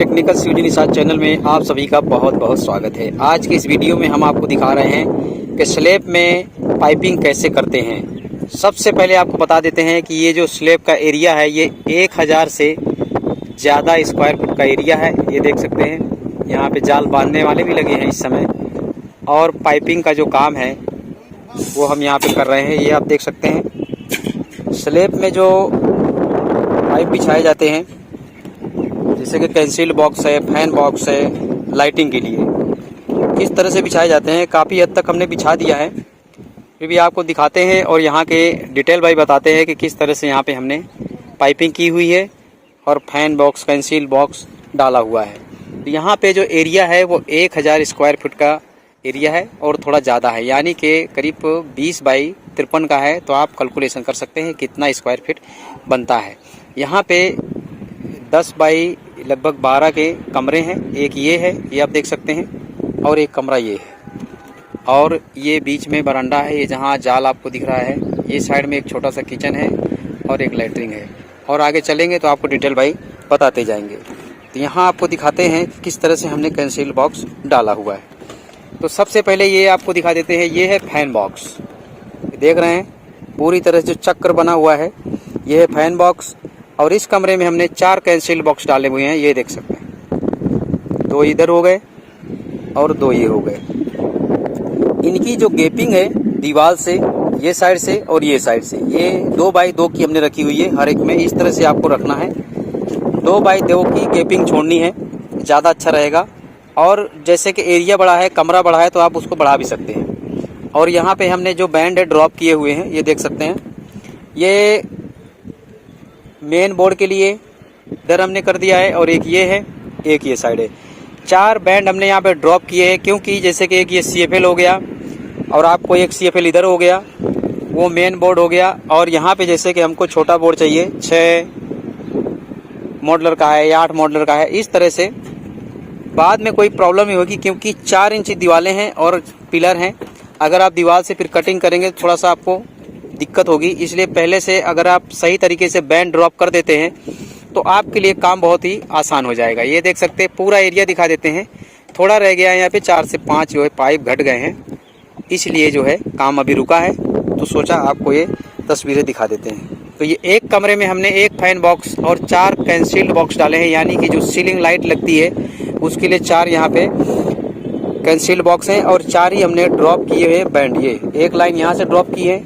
Technical studio Nishad channel में आप सभी का बहुत बहुत स्वागत है। आज के इस वीडियो में हम आपको दिखा रहे हैं कि स्लैब में पाइपिंग कैसे करते हैं। सबसे पहले आपको बता देते हैं कि ये जो स्लैब का एरिया है ये 1000 से ज़्यादा स्क्वायर फुट का एरिया है। ये देख सकते हैं, यहाँ पे जाल बांधने वाले भी लगे हैं इस समय, और पाइपिंग का जो काम है वो हम यहाँ पे कर रहे हैं। ये आप देख सकते हैं स्लैब में जो पाइप बिछाए जाते हैं, जैसे कि कैंसिल बॉक्स है, फैन बॉक्स है, लाइटिंग के लिए किस तरह से बिछाए जाते हैं। काफ़ी हद तक हमने बिछा दिया है, फिर भी आपको दिखाते हैं और यहाँ के डिटेल भाई बताते हैं कि किस तरह से यहाँ पे हमने पाइपिंग की हुई है और फैन बॉक्स, कैंसिल बॉक्स डाला हुआ है। तो यहाँ पे जो एरिया है वो 1000 स्क्वायर फुट का एरिया है और थोड़ा ज़्यादा है, यानी कि करीब 20 बाई 53 का है। तो आप कैलकुलेशन कर सकते हैं कितना स्क्वायर फीट बनता है। यहाँ पे 10 बाई लगभग 12 के कमरे हैं। एक ये है, ये आप देख सकते हैं, और एक कमरा ये है, और ये बीच में बरामदा है, ये जहाँ जाल आपको दिख रहा है। ये साइड में एक छोटा सा किचन है और एक लैट्रिन है, और आगे चलेंगे तो आपको डिटेल भाई बताते जाएंगे। तो यहाँ आपको दिखाते हैं किस तरह से हमने कैंसिल बॉक्स डाला हुआ है। तो सबसे पहले ये आपको दिखा देते हैं, ये है फैन बॉक्स। देख रहे हैं पूरी तरह से जो चक्र बना हुआ है, ये है फैन बॉक्स। और इस कमरे में हमने 4 कैंसिल बॉक्स डाले हुए हैं। ये देख सकते हैं, 2 इधर हो गए और 2 ये हो गए। इनकी जो गैपिंग है दीवार से, ये साइड से और ये साइड से, ये 2 बाई 2 की हमने रखी हुई है। हर एक में इस तरह से आपको रखना है। 2 बाई 2 की गैपिंग छोड़नी है, ज़्यादा अच्छा रहेगा। और जैसे कि एरिया बड़ा है, कमरा बड़ा है, तो आप उसको बढ़ा भी सकते हैं। और यहाँ पे हमने जो बैंड है ड्रॉप किए हुए हैं, ये देख सकते हैं। ये मेन बोर्ड के लिए इधर हमने कर दिया है, और एक ये है, एक ये साइड है। 4 बैंड हमने यहाँ पे ड्रॉप किए हैं, क्योंकि जैसे कि एक ये CFL हो गया और आपको एक CFL इधर हो गया, वो मेन बोर्ड हो गया। और यहाँ पे जैसे कि हमको छोटा बोर्ड चाहिए, 6 मॉडलर का है या 8 मॉडलर का है, इस तरह से बाद में कोई प्रॉब्लम नहीं होगी, क्योंकि 4 इंच दीवारें हैं और पिलर हैं। अगर आप दीवार से फिर कटिंग करेंगे तो थोड़ा सा आपको दिक्कत होगी। इसलिए पहले से अगर आप सही तरीके से बैंड ड्रॉप कर देते हैं तो आपके लिए काम बहुत ही आसान हो जाएगा। ये देख सकते हैं, पूरा एरिया दिखा देते हैं। थोड़ा रह गया है, यहाँ पे 4 से 5 जो है पाइप घट गए हैं, इसलिए जो है काम अभी रुका है। तो सोचा आपको ये तस्वीरें दिखा देते हैं। तो ये एक कमरे में हमने एक फैन बॉक्स और 4 कैंसिल्ड बॉक्स डाले हैं, यानी कि जो सीलिंग लाइट लगती है उसके लिए 4 यहाँ पे कैंसिल्ड बॉक्स हैं, और 4 ही हमने ड्रॉप किए हैं बैंड। ये एक लाइन यहाँ से ड्रॉप की है,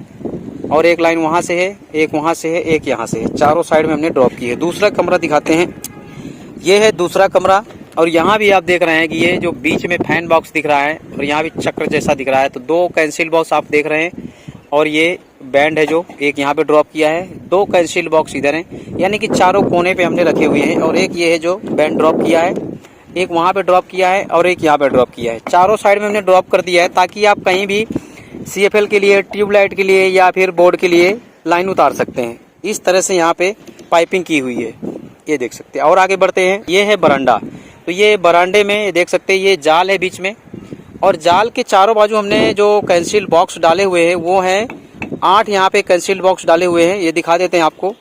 और एक लाइन वहाँ से है, एक वहाँ से है, एक यहाँ से है। चारों साइड में हमने ड्रॉप की है। दूसरा कमरा दिखाते हैं, ये है दूसरा कमरा। और यहाँ भी आप देख रहे हैं कि ये जो बीच में फैन बॉक्स दिख रहा है और यहाँ भी चक्र जैसा दिख रहा है, तो 2 कैंसिल बॉक्स आप देख रहे हैं, और ये बैंड है जो एक यहाँ पे ड्रॉप किया है। 2 कैंसिल बॉक्स इधर हैं, यानी कि चारों कोने पे हमने रखे हुए हैं। और एक ये है जो बैंड ड्रॉप किया है, एक वहाँ पे ड्रॉप किया है, और एक यहाँ पे ड्रॉप किया है। चारों साइड में हमने ड्रॉप कर दिया है, ताकि आप कहीं भी CFL के लिए, ट्यूबलाइट के लिए या फिर बोर्ड के लिए लाइन उतार सकते हैं। इस तरह से यहाँ पे पाइपिंग की हुई है, ये देख सकते हैं। और आगे बढ़ते हैं, ये है बरांडा। तो ये बरांडे में देख सकते हैं, ये जाल है बीच में, और जाल के चारों बाजू हमने जो कैंसिल बॉक्स डाले हुए हैं वो हैं 8 यहाँ पे कैंसिल बॉक्स डाले हुए हैं। ये दिखा देते हैं आपको,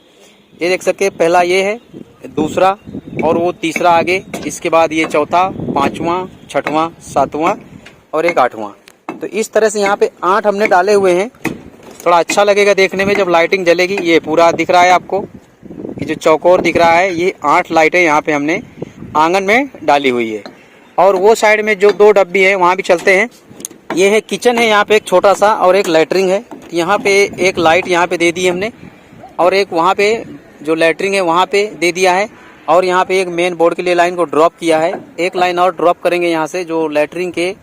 ये देख सकते हैं। पहला ये है, दूसरा, और वो तीसरा आगे, इसके बाद ये चौथा, 5वां, 6वां, 7वां और एक 8वां। तो इस तरह से यहाँ पे 8 हमने डाले हुए हैं। थोड़ा अच्छा लगेगा देखने में जब लाइटिंग जलेगी। ये पूरा दिख रहा है आपको, ये जो चौकोर दिख रहा है, ये 8 लाइटें यहाँ पे हमने आंगन में डाली हुई है। और वो साइड में जो 2 डब्बी है वहाँ भी चलते हैं। ये है किचन है, यहाँ पे एक छोटा सा, और एक लैट्रिन है। यहाँ पे एक लाइट यहाँ पे दे दी हमने, और एक वहाँ पे जो लैट्रिन है वहाँ पे दे दिया है। और यहाँ पे एक मेन बोर्ड के लिए लाइन को ड्रॉप किया है। एक लाइन और ड्रॉप करेंगे यहाँ से, जो लैट्रिन के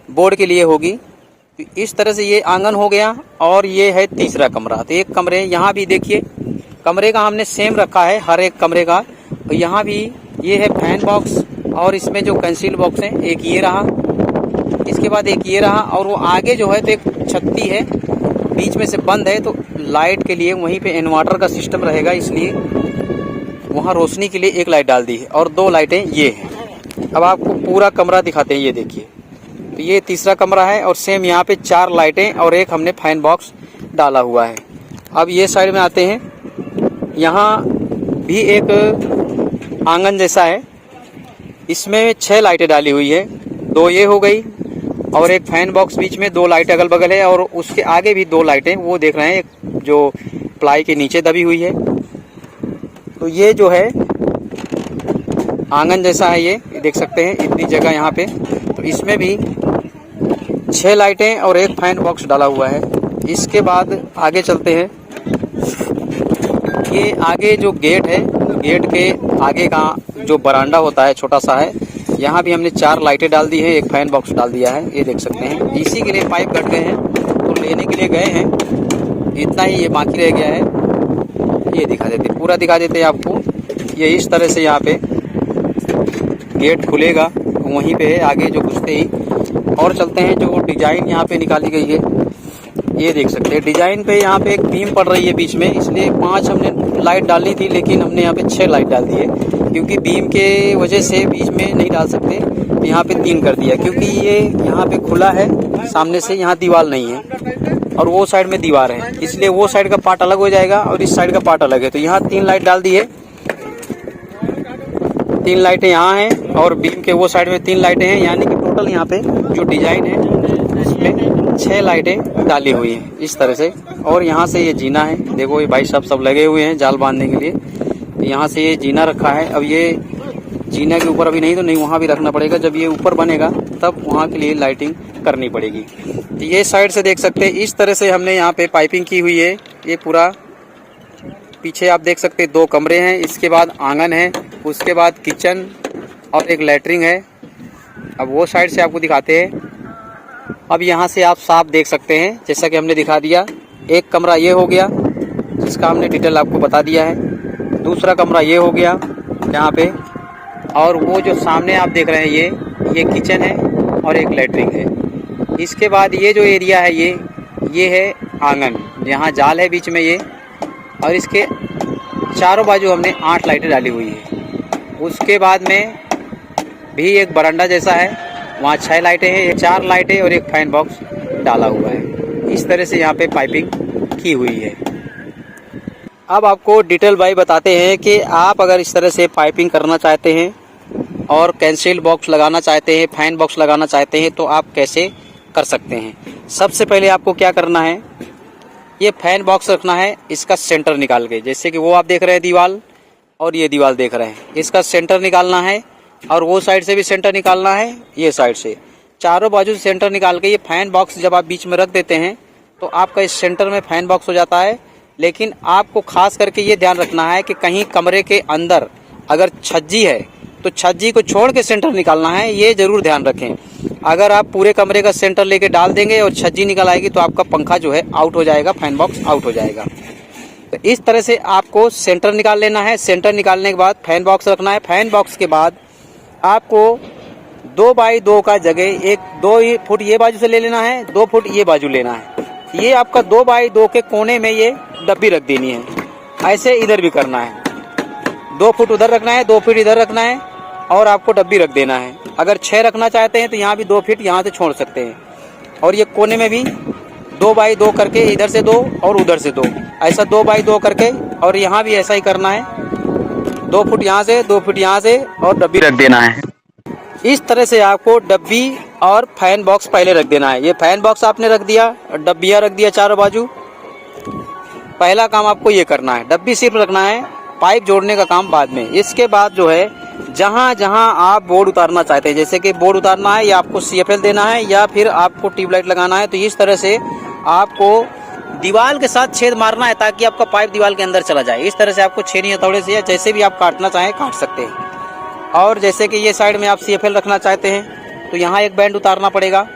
बोर्ड के लिए होगी। तो इस तरह से ये आंगन हो गया। और ये है तीसरा कमरा। तो एक कमरे यहाँ भी देखिए, कमरे का हमने सेम रखा है हर एक कमरे का। तो यहाँ भी ये है फैन बॉक्स, और इसमें जो कैंसिल बॉक्स है, एक ये रहा, इसके बाद एक ये रहा, और वो आगे जो है तो एक छत्ती है, बीच में से बंद है। तो लाइट के लिए वहीं पे इन्वर्टर का सिस्टम रहेगा, इसलिए वहाँ रोशनी के लिए एक लाइट डाल दी है, और 2 लाइटें ये हैं। अब आपको पूरा कमरा दिखाते हैं, ये देखिए। तो ये तीसरा कमरा है, और सेम यहाँ पे 4 लाइटें और एक हमने फैन बॉक्स डाला हुआ है। अब ये साइड में आते हैं, यहाँ भी एक आंगन जैसा है, इसमें 6 लाइटें डाली हुई है, 2 ये हो गई और एक फैन बॉक्स बीच में, 2 लाइट अगल बगल है और उसके आगे भी 2 लाइटें वो देख रहे हैं जो प्लाई के नीचे दबी हुई है। तो ये जो है आंगन जैसा है, ये देख सकते हैं इतनी जगह यहाँ पे। तो इसमें भी 6 लाइटें और एक फैन बॉक्स डाला हुआ है। इसके बाद आगे चलते हैं। ये आगे जो गेट है, गेट के आगे का जो बरांडा होता है छोटा सा है, यहाँ भी हमने 4 लाइटें डाल दी है, एक फैन बॉक्स डाल दिया है। ये देख सकते हैं इसी के लिए पाइप कट गए हैं तो लेने के लिए गए हैं, इतना ही ये बाकी रह गया है। ये दिखा देते, पूरा दिखा देते हैं आपको। ये इस तरह से यहाँ पे गेट खुलेगा, वहीं पे है आगे जो घुसते ही। और चलते हैं जो डिजाइन यहाँ पे निकाली गई है, ये देख सकते हैं डिजाइन पे यहाँ पे एक बीम पड़ रही है बीच में, इसलिए 5 हमने लाइट डालनी थी लेकिन हमने यहाँ पे 6 लाइट डाल दी है, क्योंकि बीम के वजह से बीच में नहीं डाल सकते। यहाँ पे 3 कर दिया क्योंकि ये यहाँ पे खुला है सामने से, यहाँ दीवार नहीं है और वो साइड में दीवार है, इसलिए वो साइड का पार्ट अलग हो जाएगा और इस साइड का पार्ट अलग है। तो यहाँ 3 लाइट डाल दी है, 3 लाइटें यहाँ हैं और बीम के वो साइड में 3 लाइटें हैं, यानी कि टोटल यहाँ पे जो डिजाइन है उसमें 6 लाइटें डाली हुई हैं इस तरह से। और यहाँ से ये जीना है, देखो ये भाई साहब सब लगे हुए हैं जाल बांधने के लिए। तो यहाँ से ये जीना रखा है, अब ये जीना के ऊपर अभी नहीं तो नहीं, वहाँ भी रखना पड़ेगा, जब ये ऊपर बनेगा तब वहाँ के लिए लाइटिंग करनी पड़ेगी। तो ये साइड से देख सकते हैं इस तरह से हमने यहाँ पे पाइपिंग की हुई है। ये पूरा पीछे आप देख सकते हैं 2 कमरे हैं, इसके बाद आंगन है, उसके बाद किचन और एक लैट्रिन है। अब वो साइड से आपको दिखाते हैं। अब यहाँ से आप साफ देख सकते हैं जैसा कि हमने दिखा दिया। एक कमरा ये हो गया जिसका हमने डिटेल आपको बता दिया है, दूसरा कमरा ये हो गया यहाँ पे, और वो जो सामने आप देख रहे हैं ये किचन है और एक लैट्रिन है। इसके बाद ये जो एरिया है ये है आंगन, यहाँ जाल है बीच में ये, और इसके चारों बाजू हमने 8 लाइटें डाली हुई है। उसके बाद में भी एक बरांडा जैसा है, वहाँ 6 लाइटें हैं, 4 लाइटें और एक फैन बॉक्स डाला हुआ है। इस तरह से यहाँ पे पाइपिंग की हुई है। अब आपको डिटेल भाई बताते हैं कि आप अगर इस तरह से पाइपिंग करना चाहते हैं और कैंसिल बॉक्स लगाना चाहते हैं, फैन बॉक्स लगाना चाहते हैं, तो आप कैसे कर सकते हैं। सबसे पहले आपको क्या करना है, ये फैन बॉक्स रखना है, इसका सेंटर निकाल के, जैसे कि वो आप देख रहे हैं दीवार और ये दीवार देख रहे हैं, इसका सेंटर निकालना है और वो साइड से भी सेंटर निकालना है, ये साइड से चारों बाजू से सेंटर निकाल के ये फैन बॉक्स जब आप बीच में रख देते हैं तो आपका इस सेंटर में फैन बॉक्स हो जाता है। लेकिन आपको खास करके ये ध्यान रखना है कि कहीं कमरे के अंदर अगर छज्जी है तो छज्जी को छोड़ के सेंटर निकालना है, ये जरूर ध्यान रखें। अगर आप पूरे कमरे का सेंटर लेके डाल देंगे और छज्जी निकल आएगी तो आपका पंखा जो है आउट हो जाएगा, फैन बॉक्स आउट हो जाएगा। तो इस तरह से आपको सेंटर निकाल लेना है। सेंटर निकालने के बाद फैन बॉक्स रखना है। फैन बॉक्स के बाद आपको 2 बाई 2 का जगह 2 फुट ये बाजू से ले लेना है, 2 फुट ये बाजू लेना है। ये आपका 2 बाई 2 के कोने में ये डब्बी रख देनी है। ऐसे इधर भी करना है, 2 फुट उधर रखना है, 2 फुट इधर रखना है और आपको डब्बी रख देना है। अगर 6 रखना चाहते हैं तो यहाँ भी 2 फीट यहाँ से छोड़ सकते हैं। और ये कोने में भी 2 बाई 2 करके इधर से 2 और उधर से 2, ऐसा 2 बाई 2 करके, और यहाँ भी ऐसा ही करना है, 2 फुट यहाँ से 2 फुट यहाँ से और डब्बी रख देना है। इस तरह से आपको डब्बी और फैन बॉक्स पहले रख देना है। ये फैन बॉक्स आपने रख दिया और डब्बियाँ रख दिया चारों बाजू। पहला काम आपको ये करना है, डब्बी सिर्फ रखना है, पाइप जोड़ने का काम बाद में। इसके बाद जो है जहाँ जहाँ आप बोर्ड उतारना चाहते हैं, जैसे कि बोर्ड उतारना है या आपको CFL देना है या फिर आपको ट्यूबलाइट लगाना है, तो इस तरह से आपको दीवार के साथ छेद मारना है ताकि आपका पाइप दीवार के अंदर चला जाए। इस तरह से आपको छेनी हथौड़े से या जैसे भी आप काटना चाहें काट सकते हैं। और जैसे कि ये साइड में आप CFL रखना चाहते हैं तो यहाँ एक बैंड उतारना पड़ेगा,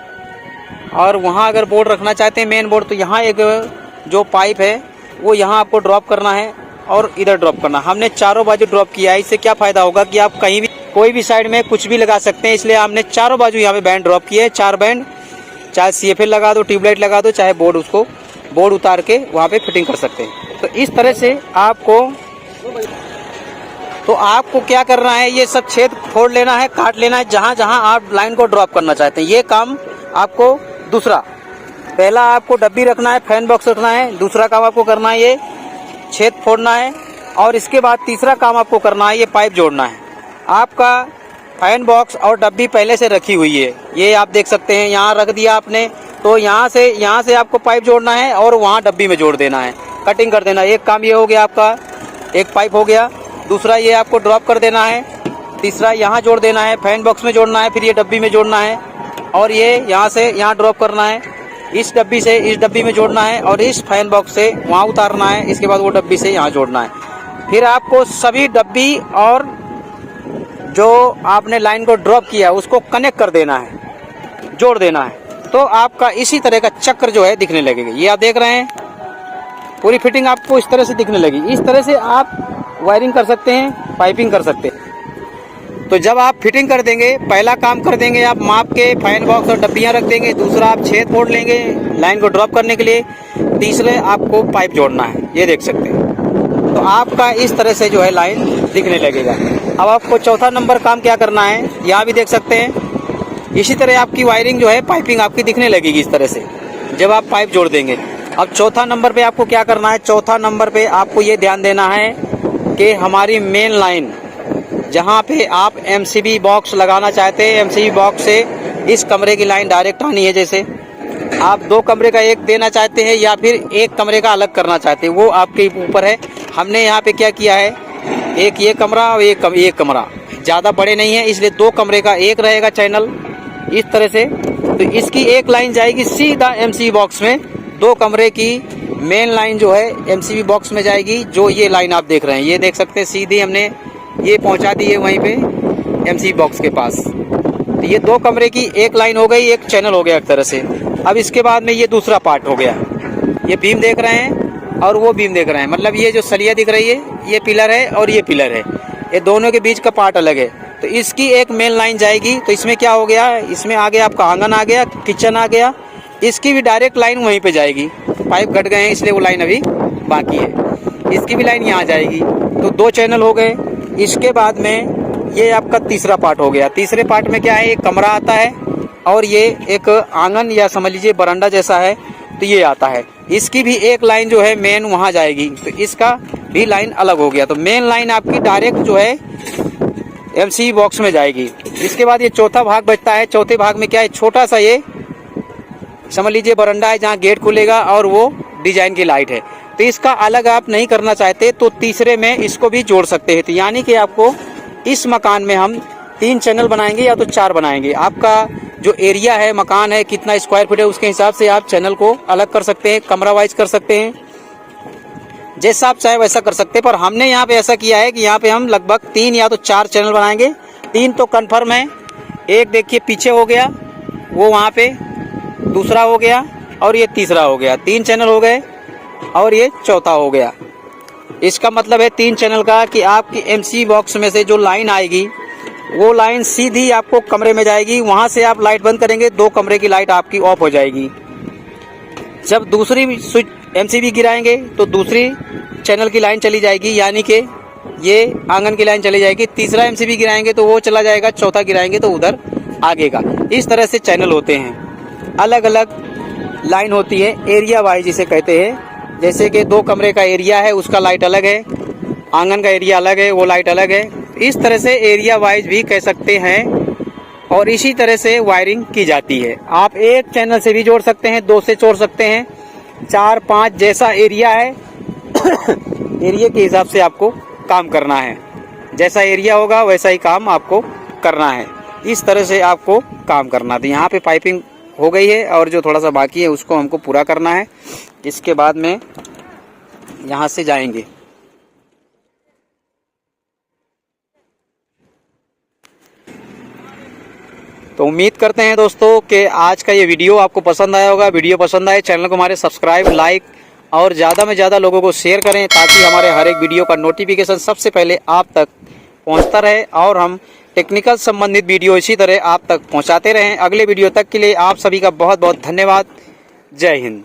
और वहाँ अगर बोर्ड रखना चाहते हैं मेन बोर्ड, तो यहाँ एक जो पाइप है वो यहाँ आपको ड्रॉप करना है और इधर ड्रॉप करना। हमने चारों बाजू ड्रॉप किया है। इससे क्या फ़ायदा होगा कि आप कहीं भी कोई भी साइड में कुछ भी लगा सकते हैं, इसलिए हमने चारों बाजू यहाँ पे बैंड ड्रॉप किए हैं, 4 बैंड। चाहे CFL लगा दो, ट्यूबलाइट लगा दो, चाहे बोर्ड, उसको बोर्ड उतार के वहाँ पे फिटिंग कर सकते हैं। तो इस तरह से आपको क्या करना है, ये सब छेद फोड़ लेना है, काट लेना है जहाँ जहाँ आप लाइन को ड्रॉप करना चाहते हैं। ये काम आपको दूसरा, पहला आपको डब्बी रखना है, फैन बॉक्स रखना है, दूसरा काम आपको करना है ये छेद फोड़ना है, और इसके बाद तीसरा काम आपको करना है ये पाइप जोड़ना है। आपका फैन बॉक्स और डब्बी पहले से रखी हुई है। ये आप देख सकते हैं, यहाँ रख दिया आपने, तो यहाँ से आपको पाइप जोड़ना है और वहाँ डब्बी में जोड़ देना है, कटिंग कर देना। एक काम ये हो गया आपका, एक पाइप हो गया। दूसरा ये आपको ड्रॉप कर देना है। तीसरा यहाँ जोड़ देना है, फैन बॉक्स में जोड़ना है, फिर ये डब्बी में जोड़ना है और ये यहाँ से यहाँ ड्रॉप करना है। इस डब्बी से इस डब्बी में जोड़ना है और इस फैन बॉक्स से वहाँ उतारना है। इसके बाद वो डब्बी से यहाँ जोड़ना है। फिर आपको सभी डब्बी और जो आपने लाइन को ड्रॉप किया उसको कनेक्ट कर देना है, जोड़ देना है। तो आपका इसी तरह का चक्र जो है दिखने लगेगा। ये आप देख रहे हैं, पूरी फिटिंग आपको इस तरह से दिखने लगी। इस तरह से आप वायरिंग कर सकते हैं, पाइपिंग कर सकते हैं। तो जब आप फिटिंग कर देंगे, पहला काम कर देंगे आप माप के फैन बॉक्स और डब्बियां रख देंगे। दूसरा आप छेद फोड़ लेंगे लाइन को ड्रॉप करने के लिए। तीसरे आपको पाइप जोड़ना है, ये देख सकते हैं। तो आपका इस तरह से जो है लाइन दिखने लगेगा। अब आपको चौथा नंबर काम क्या करना है, यहाँ भी देख सकते हैं। इसी तरह आपकी वायरिंग जो है, पाइपिंग आपकी दिखने लगेगी इस तरह से जब आप पाइप जोड़ देंगे। अब चौथा नंबर पे आपको क्या करना है, चौथा नंबर पे आपको ये ध्यान देना है कि हमारी मेन लाइन जहाँ पे आप एमसीबी बॉक्स लगाना चाहते हैं, एमसीबी बॉक्स से इस कमरे की लाइन डायरेक्ट आनी है। जैसे आप 2 कमरे का एक देना चाहते हैं या फिर एक कमरे का अलग करना चाहते हैं, वो आपके ऊपर है। हमने यहाँ पे क्या किया है, एक ये कमरा और एक कमरा ज़्यादा बड़े नहीं है, इसलिए 2 कमरे का एक रहेगा चैनल इस तरह से। तो इसकी एक लाइन जाएगी सीधा एमसीबी बॉक्स में, 2 कमरे की मेन लाइन जो है एमसीबी बॉक्स में जाएगी। जो ये लाइन आप देख रहे हैं, ये देख सकते हैं, सीधी हमने ये पहुंचा दी है वहीं पे एमसीबी बॉक्स के पास। तो ये 2 कमरे की एक लाइन हो गई, एक चैनल हो गया एक तरह से। अब इसके बाद में ये दूसरा पार्ट हो गया, ये बीम देख रहे हैं और वो बीम देख रहे हैं, मतलब ये जो सलिया दिख रही है ये पिलर है और ये पिलर है, ये दोनों के बीच का पार्ट अलग है। तो इसकी एक मेन लाइन जाएगी। तो इसमें क्या हो गया, इसमें आ गया आपका आंगन, आ गया किचन, आ गया। इसकी भी डायरेक्ट लाइन वहीं पे जाएगी। पाइप घट गए हैं इसलिए वो लाइन अभी बाकी है, इसकी भी लाइन यहाँ जाएगी। तो 2 चैनल हो गए। इसके बाद में ये आपका तीसरा पार्ट हो गया। तीसरे पार्ट में क्या है, एक कमरा आता है और ये एक आंगन या समझ लीजिए बरांडा जैसा है, तो ये आता है। इसकी भी एक लाइन जो है मेन वहाँ जाएगी, तो इसका भी लाइन अलग हो गया। तो मेन लाइन आपकी डायरेक्ट जो है एमसीबी बॉक्स में जाएगी। इसके बाद ये चौथा भाग बचता है। चौथे भाग में क्या है, छोटा सा ये समझ लीजिए बरांडा है जहाँ गेट खुलेगा और वो डिजाइन की लाइट है। तो इसका अलग आप नहीं करना चाहते तो तीसरे में इसको भी जोड़ सकते हैं। तो यानी कि आपको इस मकान में हम 3 चैनल बनाएंगे या तो 4 बनाएंगे। आपका जो एरिया है, मकान है, कितना स्क्वायर फीट है, उसके हिसाब से आप चैनल को अलग कर सकते हैं, कमरा वाइज कर सकते हैं, जैसा आप चाहे वैसा कर सकते हैं। पर हमने यहाँ पे ऐसा किया है कि यहाँ पे हम लगभग 3 या तो 4 चैनल बनाएंगे। 3 तो कन्फर्म है। एक देखिए पीछे हो गया, वो वहाँ पे दूसरा हो गया और ये तीसरा हो गया। 3 चैनल हो गए और ये चौथा हो गया। इसका मतलब है 3 चैनल का कि आपकी एमसीबी बॉक्स में से जो लाइन आएगी वो लाइन सीधी आपको कमरे में जाएगी। वहां से आप लाइट बंद करेंगे, 2 कमरे की लाइट आपकी ऑफ हो जाएगी। जब दूसरी स्विच एमसीबी गिराएंगे तो दूसरी चैनल की लाइन चली जाएगी, यानी कि ये आंगन की लाइन चली जाएगी। तीसरा एमसीबी गिराएंगे तो वो चला जाएगा, चौथा गिराएंगे तो उधर आगे का। इस तरह से चैनल होते हैं, अलग अलग लाइन होती है, एरिया वाइज जिसे कहते हैं। जैसे कि 2 कमरे का एरिया है, उसका लाइट अलग है, आंगन का एरिया अलग है, वो लाइट अलग है। इस तरह से एरिया वाइज भी कह सकते हैं और इसी तरह से वायरिंग की जाती है। आप एक चैनल से भी जोड़ सकते हैं, 2 से जोड़ सकते हैं, 4, 5 जैसा एरिया है एरिया के हिसाब से आपको काम करना है। जैसा एरिया होगा वैसा ही काम आपको करना है। इस तरह से आपको काम करना था। यहाँ पे पाइपिंग हो गई है और जो थोड़ा सा बाकी है उसको हमको पूरा करना है। इसके बाद में यहाँ से जाएंगे। तो उम्मीद करते हैं दोस्तों कि आज का ये वीडियो आपको पसंद आया होगा। वीडियो पसंद आए चैनल को हमारे सब्सक्राइब, लाइक और ज़्यादा में ज़्यादा लोगों को शेयर करें ताकि हमारे हर एक वीडियो का नोटिफिकेशन सबसे पहले आप तक पहुंचता रहे और हम टेक्निकल संबंधित वीडियो इसी तरह आप तक पहुंचाते रहें। अगले वीडियो तक के लिए आप सभी का बहुत बहुत धन्यवाद। जय हिंद।